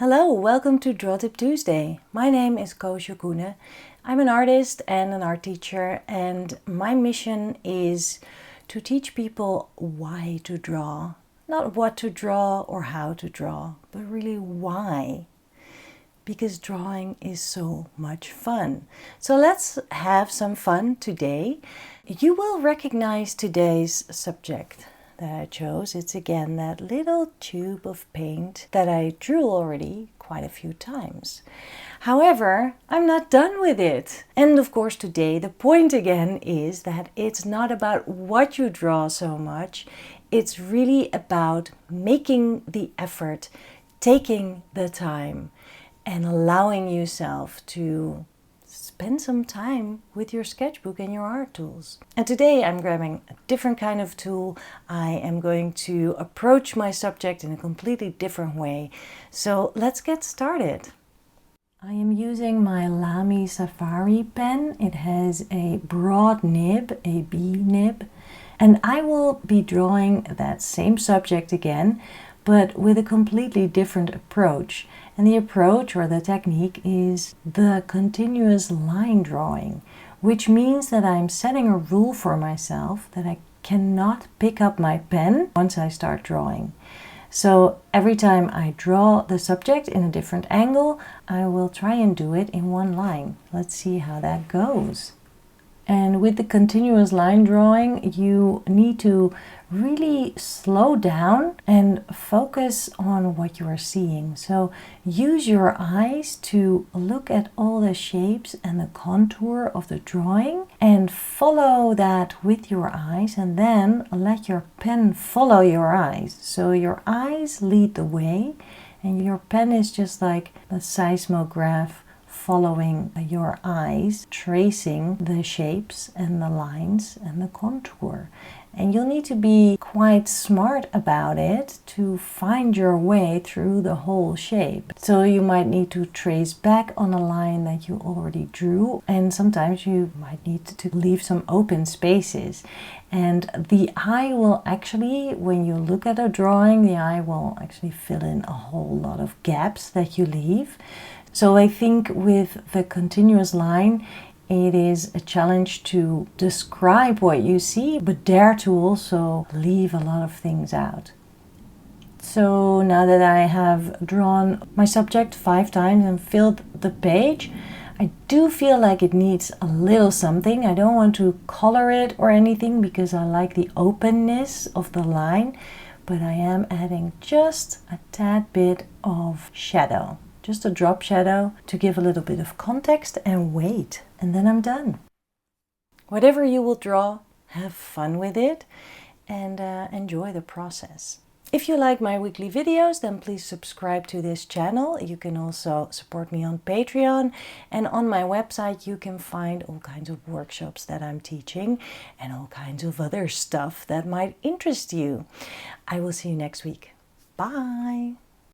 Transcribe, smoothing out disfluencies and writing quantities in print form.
Hello, welcome to Draw Tip Tuesday. My name is Koosje Koenen. I'm an artist and an art teacher, and my mission is to teach people why to draw. Not what to draw or how to draw, but really why. Because drawing is so much fun. So let's have some fun today. You will recognize today's subject that I chose. It's again that little tube of paint that I drew already quite a few times. However, I'm not done with it. And of course today the point again is that it's not about what you draw so much. It's really about making the effort, taking the time, and allowing yourself to spend some time with your sketchbook and your art tools. And today I'm grabbing a different kind of tool. I am going to approach my subject in a completely different way. So let's get started. I am using my Lamy Safari pen. It has a broad nib, a B nib, and I will be drawing that same subject again, but with a completely different approach. And the approach or the technique is the continuous line drawing, which means that I'm setting a rule for myself that I cannot pick up my pen once I start drawing. So every time I draw the subject in a different angle, I will try and do it in one line. Let's see how that goes. And with the continuous line drawing, you need to really slow down and focus on what you are seeing. So use your eyes to look at all the shapes and the contour of the drawing and follow that with your eyes, and then let your pen follow your eyes. So your eyes lead the way and your pen is just like a seismograph following your eyes, tracing the shapes and the lines and the contour. And you'll need to be quite smart about it to find your way through the whole shape. So you might need to trace back on a line that you already drew, and sometimes you might need to leave some open spaces. And the eye will actually, when you look at a drawing, the eye will actually fill in a whole lot of gaps that you leave. So I think with the continuous line, it is a challenge to describe what you see, but dare to also leave a lot of things out. So now that I have drawn my subject 5 times and filled the page, I do feel like it needs a little something. I don't want to color it or anything because I like the openness of the line, but I am adding just a tad bit of shadow. Just a drop shadow to give a little bit of context and weight, and then I'm done. Whatever you will draw, have fun with it and enjoy the process. If you like my weekly videos, then please subscribe to this channel. You can also support me on Patreon, and on my website you can find all kinds of workshops that I'm teaching and all kinds of other stuff that might interest you. I will see you next week. Bye!